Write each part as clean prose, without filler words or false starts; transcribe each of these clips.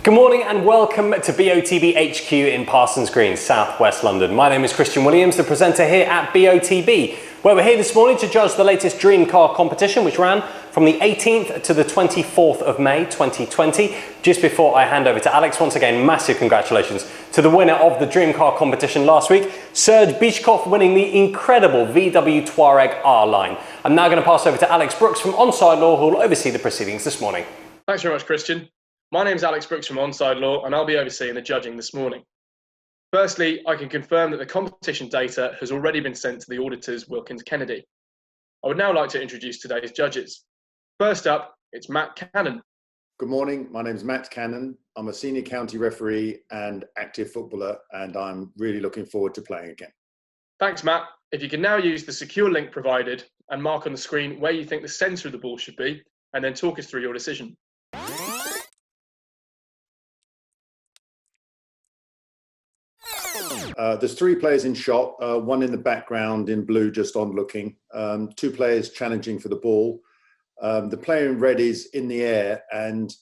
Good morning and welcome to BOTB HQ in Parsons Green, South West London. My name is Christian Williams, the presenter here at BOTB, where we're here this morning to judge the latest dream car competition, which ran from the 18th to the 24th of May 2020. Just before I hand over to Alex, once again, massive congratulations to the winner of the dream car competition last week, Serge Bichkov, winning the incredible VW Touareg R-Line. I'm now going to pass over to Alex Brooks from Onside Law, who will oversee the proceedings this morning. Thanks very much, Christian. My name's Alex Brooks from Onside Law, and I'll be overseeing the judging this morning. Firstly, I can confirm that the competition data has already been sent to the auditors Wilkins Kennedy. I would now like to introduce today's judges. First up, it's Matt Cannon. Good morning, my name's Matt Cannon. I'm a senior county referee and active footballer, and I'm really looking forward to playing again. Thanks, Matt. If you can now use the secure link provided and mark on the screen where you think the centre of the ball should be, and then talk us through your decision. There's three players in shot, one in the background in blue, just on looking, two players challenging for the ball. The player in red is in the air, and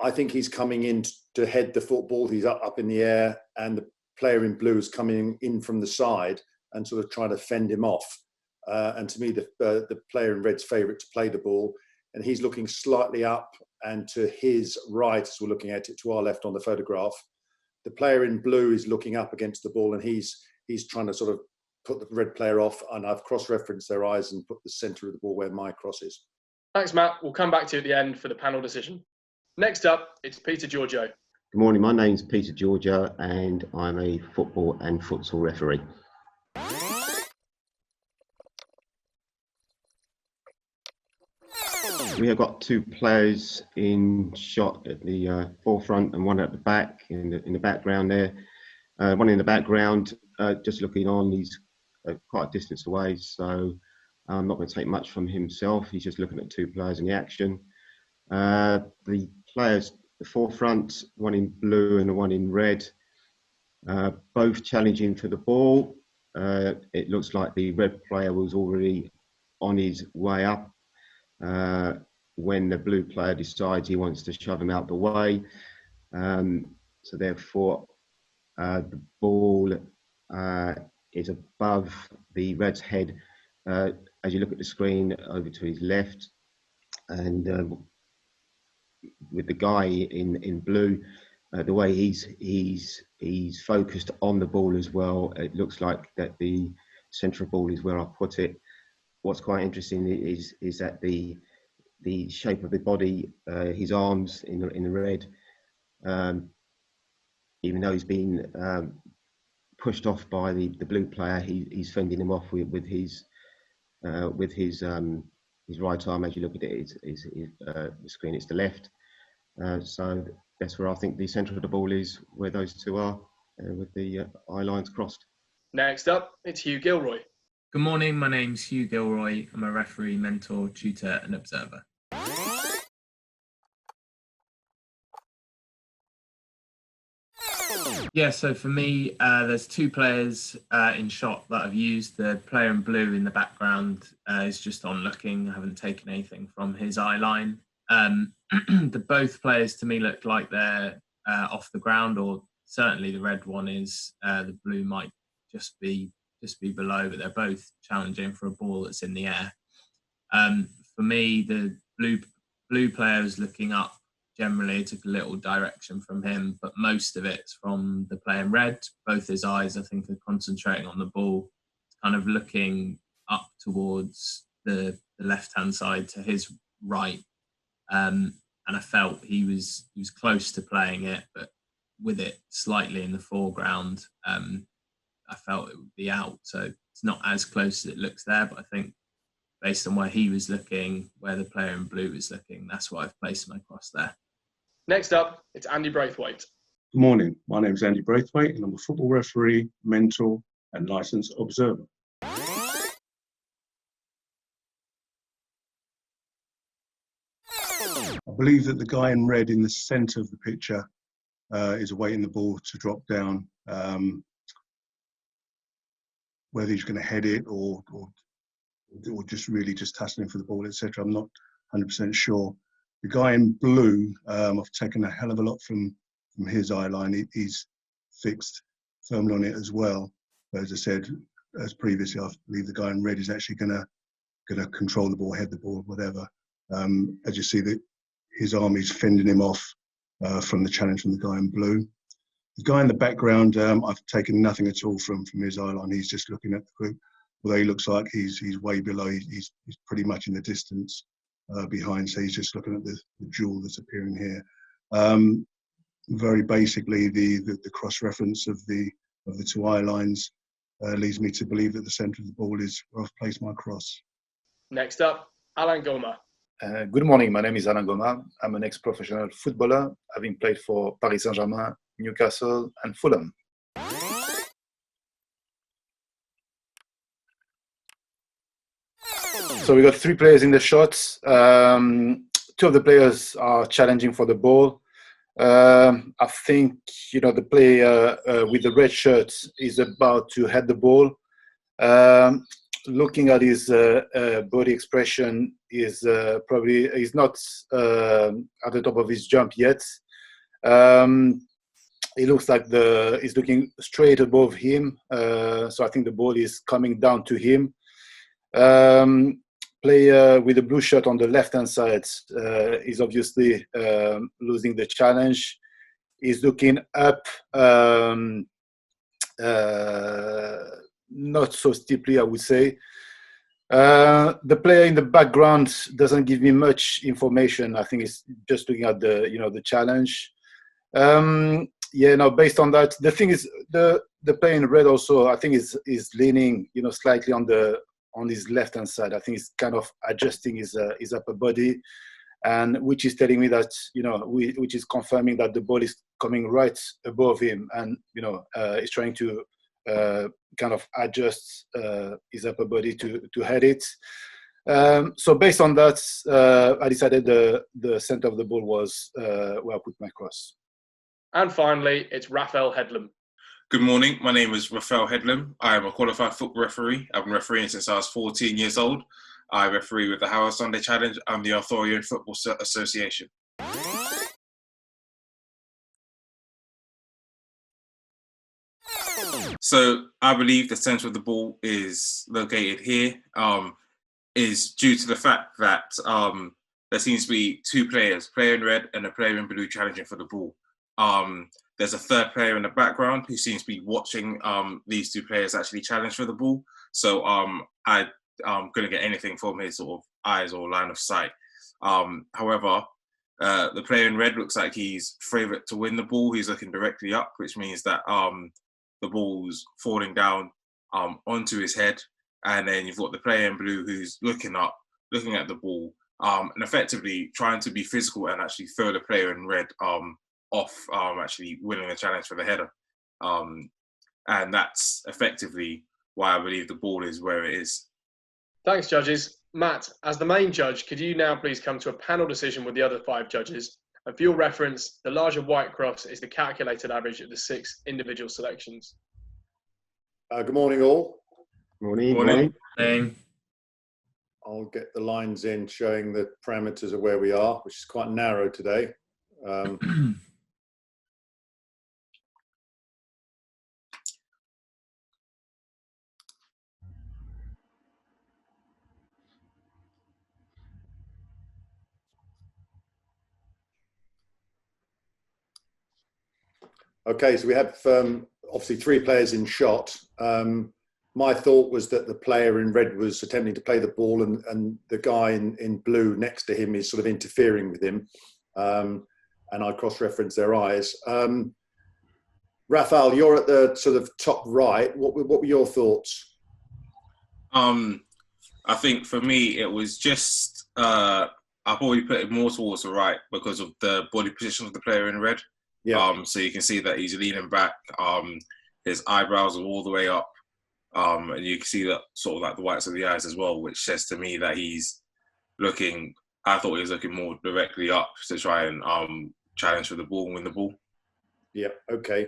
I think he's coming in to head the football. He's up in the air, and the player in blue is coming in from the side and sort of trying to fend him off. And to me, the player in red's favourite to play the ball, and he's looking slightly up and to his right, as we're looking at it, to our left on the photograph. The player in blue is looking up against the ball, and he's trying to sort of put the red player off, and I've cross-referenced their eyes and put the centre of the ball where my cross is. Thanks, Matt. We'll come back to you at the end for the panel decision. Next up, it's Peter Giorgio. Good morning, my name's Peter Giorgio and I'm a football and futsal referee. We have got two players in shot at the forefront and one at the back, in the background there. One in the background, just looking on, he's quite a distance away, so I'm not going to take much from himself. He's just looking at two players in the action. The players, the forefront, one in blue and the one in red, both challenging for the ball. It looks like the red player was already on his way up when the blue player decides he wants to shove him out the way. So therefore, the ball is above the red's head as you look at the screen over to his left, and with the guy in blue, the way he's focused on the ball as well, it looks like that the central ball is where I put it. What's quite interesting is that the shape of the body, his arms in the red, even though he's been pushed off by the blue player, he's fending him off with his right arm. As you look at it, is the screen, it's the left. So that's where I think the centre of the ball is, where those two are, with the eye lines crossed. Next up, it's Hugh Gilroy. Good morning, my name's Hugh Gilroy. I'm a referee, mentor, tutor and observer. Yeah, so for me, there's two players in shot that I've used. The player in blue in the background is just on looking. I haven't taken anything from his eye line. The both players to me look like they're off the ground, or certainly the red one is. The blue might just be below, but they're both challenging for a ball that's in the air. For me, the blue player is looking up. Generally, took a little direction from him, but most of it's from the player in red. Both his eyes, I think, are concentrating on the ball, kind of looking up towards the left-hand side to his right. And I felt he was close to playing it, but with it slightly in the foreground, I felt it would be out. So it's not as close as it looks there, but I think based on where he was looking, where the player in blue was looking, that's why I've placed my cross there. Next up, it's Andy Braithwaite. Good morning, my name is Andy Braithwaite and I'm a football referee, mentor and licensed observer. I believe that the guy in red in the centre of the picture is awaiting the ball to drop down. Whether he's going to head it or just really just tussling for the ball, etc. I'm not 100% sure. The guy in blue, I've taken a hell of a lot from his eye line. He's fixed firmly on it as well. But as I said, as previously, I believe the guy in red is actually going to control the ball, head the ball, whatever. As you see, that his army's fending him off from the challenge from the guy in blue. The guy in the background, I've taken nothing at all from his eye line. He's just looking at the group. Although he looks like he's way below, he's pretty much in the distance behind. So he's just looking at the jewel that's appearing here. Very basically, the cross reference of the two eye lines leads me to believe that the centre of the ball is where I've placed my cross. Next up, Alain Goma. Good morning, my name is Alain Goma. I'm an ex-professional footballer, having played for Paris Saint-Germain, Newcastle and Fulham. So we got 3 players in the shots. 2 of the players are challenging for the ball. I think, the player with the red shirt is about to head the ball. Looking at his body expression, is not at the top of his jump yet. It looks like he's looking straight above him. So I think the ball is coming down to him. Player with the blue shirt on the left-hand side is obviously losing the challenge. He's looking up, not so steeply, I would say. The player in the background doesn't give me much information. I think it's just looking at the challenge. Based on that, the thing is, the player in red also, I think is leaning, slightly on his left hand side. I think he's kind of adjusting his upper body, and which is telling me that which is confirming that the ball is coming right above him, and he's trying to kind of adjust his upper body to head it. So based on that, I decided the center of the ball was where I put my cross. And finally, it's Raphael Headlam. Good morning. My name is Raphael Headlam. I am a qualified football referee. I've been refereeing since I was 14 years old. I referee with the Howard Sunday Challenge and the Arthurian Football Association. So I believe the centre of the ball is located here, is due to the fact that there seems to be 2 players, player in red and a player in blue, challenging for the ball. There's a third player in the background who seems to be watching these 2 players actually challenge for the ball. So I couldn't get anything from his sort of eyes or line of sight. However, the player in red looks like he's favourite to win the ball. He's looking directly up, which means that the ball's falling down onto his head. And then you've got the player in blue who's looking up, looking at the ball, and effectively trying to be physical and actually throw the player in red off, actually winning the challenge for the header. And that's effectively why I believe the ball is where it is. Thanks, judges. Matt, as the main judge, could you now please come to a panel decision with the other 5 judges? And for your reference, the larger white cross is the calculated average of the 6 individual selections. Good morning, all. Morning. Morning. I'll get the lines in showing the parameters of where we are, which is quite narrow today. Okay, so we have obviously 3 players in shot. My thought was that the player in red was attempting to play the ball, and the guy in blue next to him is sort of interfering with him. And I cross-reference their eyes. Raphael, you're at the sort of top right. What were your thoughts? I think for me, it was just, I probably put it more towards the right because of the body position of the player in red. Yeah. So you can see that he's leaning back. His eyebrows are all the way up. And you can see that sort of like the whites of the eyes as well, which says to me that he's looking, I thought he was looking more directly up to try and challenge for the ball and win the ball. Yeah, okay.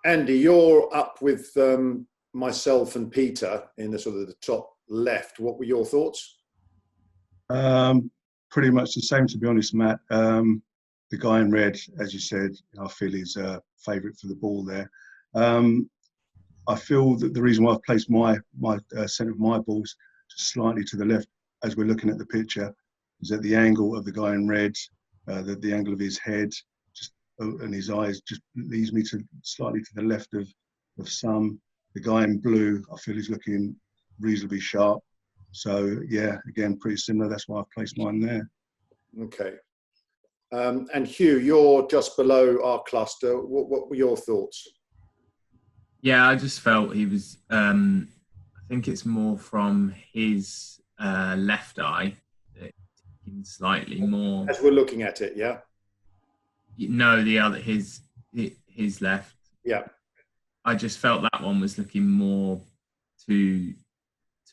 Andy, you're up with myself and Peter in the sort of the top left. What were your thoughts? Pretty much the same, to be honest, Matt. The guy in red, as you said, I feel is a favourite for the ball there. I feel that the reason why I've placed my centre of my balls just slightly to the left, as we're looking at the picture, is that the angle of the guy in red, the angle of his head, and his eyes just leads me to slightly to the left of some. The guy in blue, I feel, is looking reasonably sharp. So yeah, again, pretty similar. That's why I've placed mine there. Okay. And Hugh, you're just below our cluster. What were your thoughts? Yeah, I just felt he was. I think it's more from his left eye, slightly more. As we're looking at it, yeah. No, the other his left. Yeah. I just felt that one was looking more to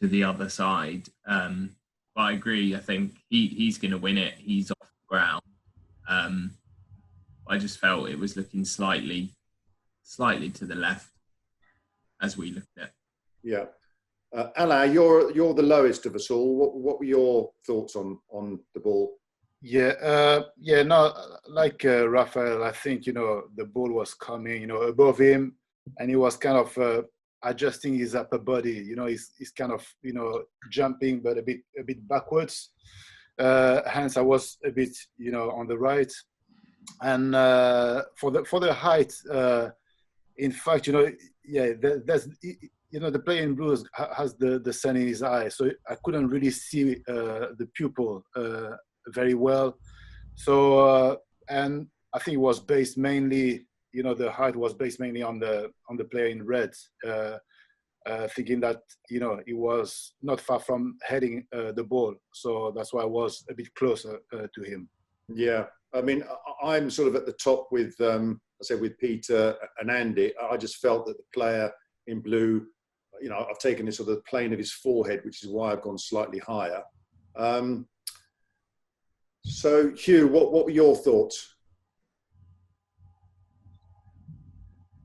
the other side. But I agree. I think he's going to win it. He's off the ground. I just felt it was looking slightly to the left as we looked at it. Yeah. Alain, you're the lowest of us all. What were your thoughts on the ball? Yeah, no, like Raphael, I think, the ball was coming, above him, and he was kind of adjusting his upper body. He's kind of, jumping, but a bit backwards. Hence, I was a bit, on the right. And for the height, in fact, there's, the player in blue has the sun in his eye, so I couldn't really see the pupil very well. So, and I think it was based mainly, the height was based mainly on the player in red, thinking that, he was not far from heading the ball. So that's why I was a bit closer to him. Yeah. I mean, I'm sort of at the top with, with Peter and Andy. I just felt that the player in blue, I've taken this sort of the plane of his forehead, which is why I've gone slightly higher. So, Hugh, what were your thoughts?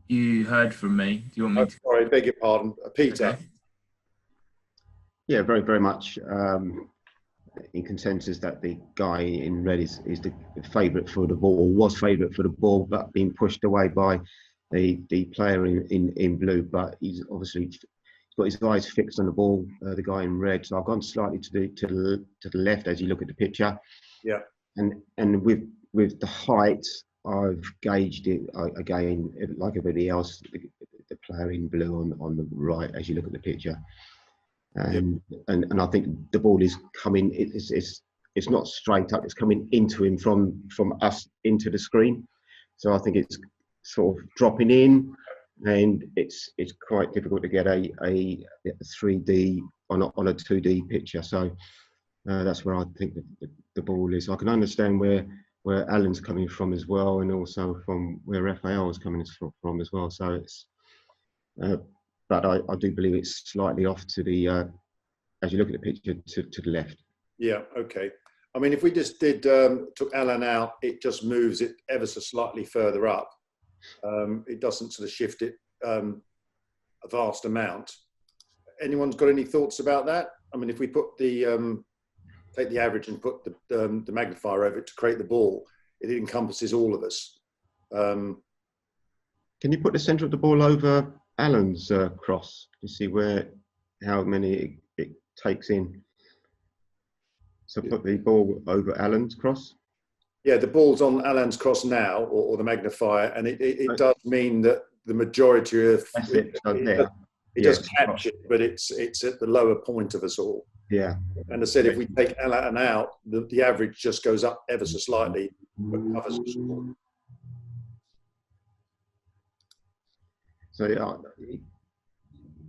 You heard from me. Do you want me to? Sorry, beg your pardon. Peter. Okay. Yeah, very, very much in consensus that the guy in red is the favourite for the ball, or was favourite for the ball, but being pushed away by the player in blue. But he's obviously got his eyes fixed on the ball, the guy in red. So I've gone slightly to the left as you look at the picture. Yeah. And with the height, I've gauged it again, like everybody else, the player in blue on the right as you look at the picture. And I think the ball is coming. It's not straight up. It's coming into him from us into the screen. So I think it's sort of dropping in, and it's quite difficult to get a 3D on a 2D picture. So that's where I think the ball is. I can understand where Alan's coming from as well, and also from where Raphael is coming from as well. So it's. But I do believe it's slightly off to the, as you look at the picture, to the left. Yeah, okay. I mean, if we just took Alan out, it just moves it ever so slightly further up. It doesn't sort of shift it a vast amount. Anyone's got any thoughts about that? I mean, if we put take the average and put the magnifier over it to create the ball, it encompasses all of us. Can you put the centre of the ball over Alan's cross to see how many it takes in? So put the ball over Alan's cross. Yeah, the ball's on Alan's cross now, or the magnifier, and it does mean that the majority of it does catch it, but it's at the lower point of us all. Yeah. And I said, if we take Alan out, the average just goes up ever so slightly, but covers us all. So it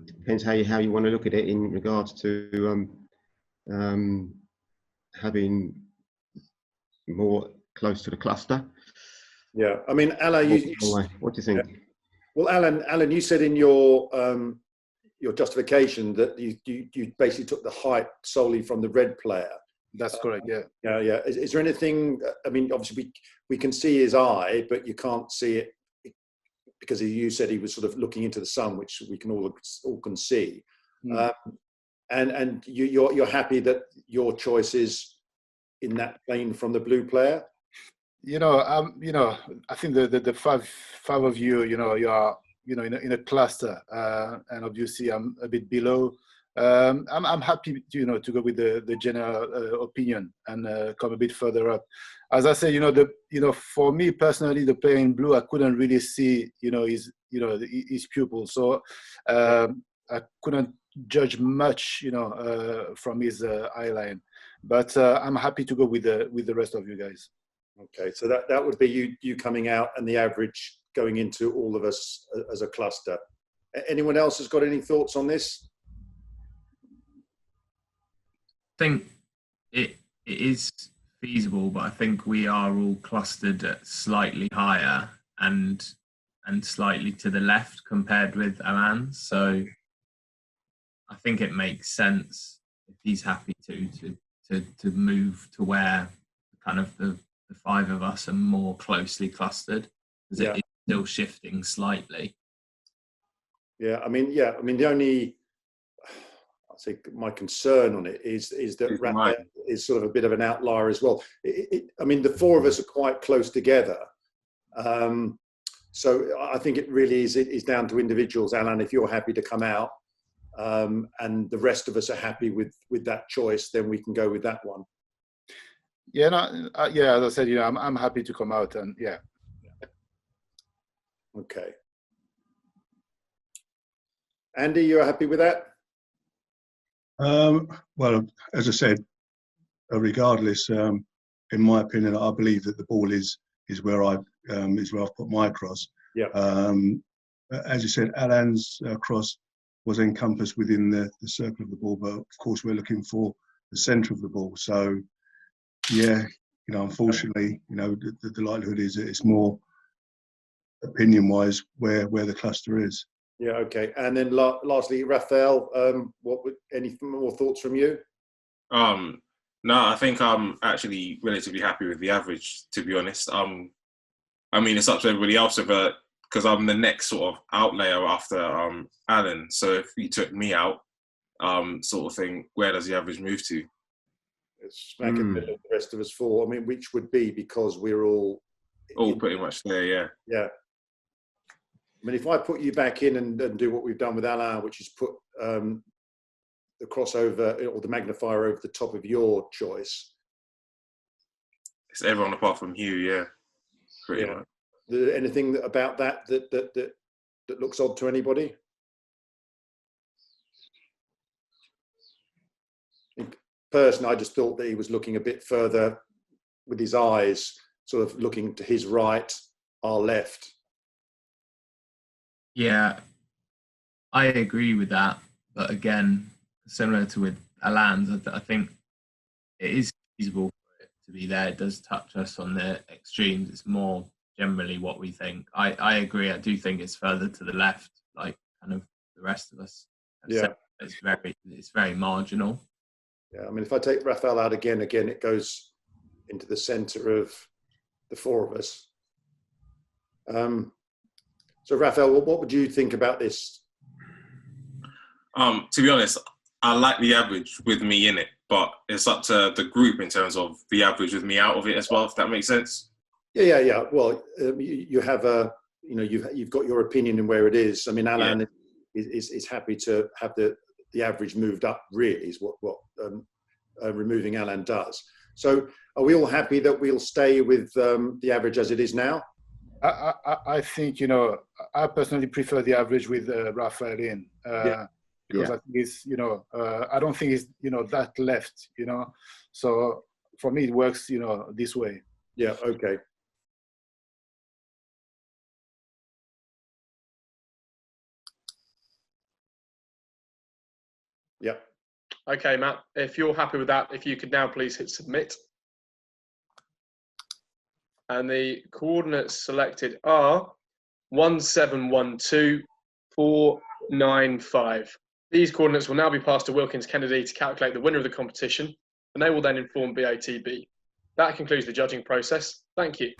depends how you want to look at it in regards to having more close to the cluster. Yeah, I mean, Alan, what do you think? Yeah. Well, Alan, you said in your justification that you basically took the height solely from the red player. That's correct. Yeah. Yeah. Is there anything? I mean, obviously we can see his eye, but you can't see it because you said he was sort of looking into the sun, which we can all can see. And you're happy that your choice is in that plane from the blue player? I think the five of you, you are, in a cluster, and obviously I'm a bit below. I'm happy to go with the general opinion and come a bit further up. As I said, for me personally, the player in blue, I couldn't really see, his pupil, so I couldn't judge much, from his eye line. But I'm happy to go with the rest of you guys. Okay, so that would be you coming out and the average going into all of us as a cluster. Anyone else has got any thoughts on this? I think it is feasible, but I think we are all clustered at slightly higher and slightly to the left compared with Alan. So I think it makes sense if he's happy to move to where kind of the five of us are more closely clustered, because it is still shifting slightly. Yeah, I mean, the only, I'd say my concern on it is that Raphael is sort of a bit of an outlier as well. I mean, the four of us are quite close together. So I think it really is down to individuals. Alan, if you're happy to come out and the rest of us are happy with that choice, then we can go with that one. Yeah, as I said, I'm happy to come out, and yeah. Okay. Andy, you're happy with that? Well, as I said, regardless, in my opinion, I believe that the ball is where I've put my cross. Yeah. As you said, Alan's cross was encompassed within the circle of the ball, but of course we're looking for the centre of the ball. So, yeah, unfortunately, the likelihood is that it's more opinion-wise where the cluster is. Yeah, okay. And then lastly, Raphael, any more thoughts from you? No, I think I'm actually relatively happy with the average, to be honest. I mean, it's up to everybody else, but because I'm the next sort of outlier after Alan. So if you took me out, sort of thing, where does the average move to? It's smack in the middle of the rest of us four. I mean, which would be because we're all pretty much there, yeah. Yeah. I mean, if I put you back in and do what we've done with Alain, which is put the crossover or the magnifier over the top of your choice. It's everyone apart from Hugh, yeah. Pretty much. Anything about that looks odd to anybody? Personally, I just thought that he was looking a bit further with his eyes, sort of looking to his right, our left. Yeah, I agree with that. But again, similar to with Alan's, I think it is feasible for it to be there. It does touch us on the extremes. It's more generally what we think. I agree. I do think it's further to the left, like kind of the rest of us. Yeah. It's very marginal. Yeah, I mean, if I take Raphael out again, it goes into the centre of the four of us. So, Raphael, what would you think about this? To be honest, I like the average with me in it, but it's up to the group in terms of the average with me out of it as well, if that makes sense. Yeah. Well, you have you've got your opinion in where it is. I mean, Alan is happy to have the average moved up. Really, is what removing Alan does. So, are we all happy that we'll stay with the average as it is now? I think I personally prefer the average with Raphael in because I think it's I don't think it's that left so for me it works this way. Yeah. Okay. Yeah. Okay, Matt, if you're happy with that, if you could now please hit submit. And the coordinates selected are 1712495. These coordinates will now be passed to Wilkins Kennedy to calculate the winner of the competition, and they will then inform BOTB. That concludes the judging process. Thank you.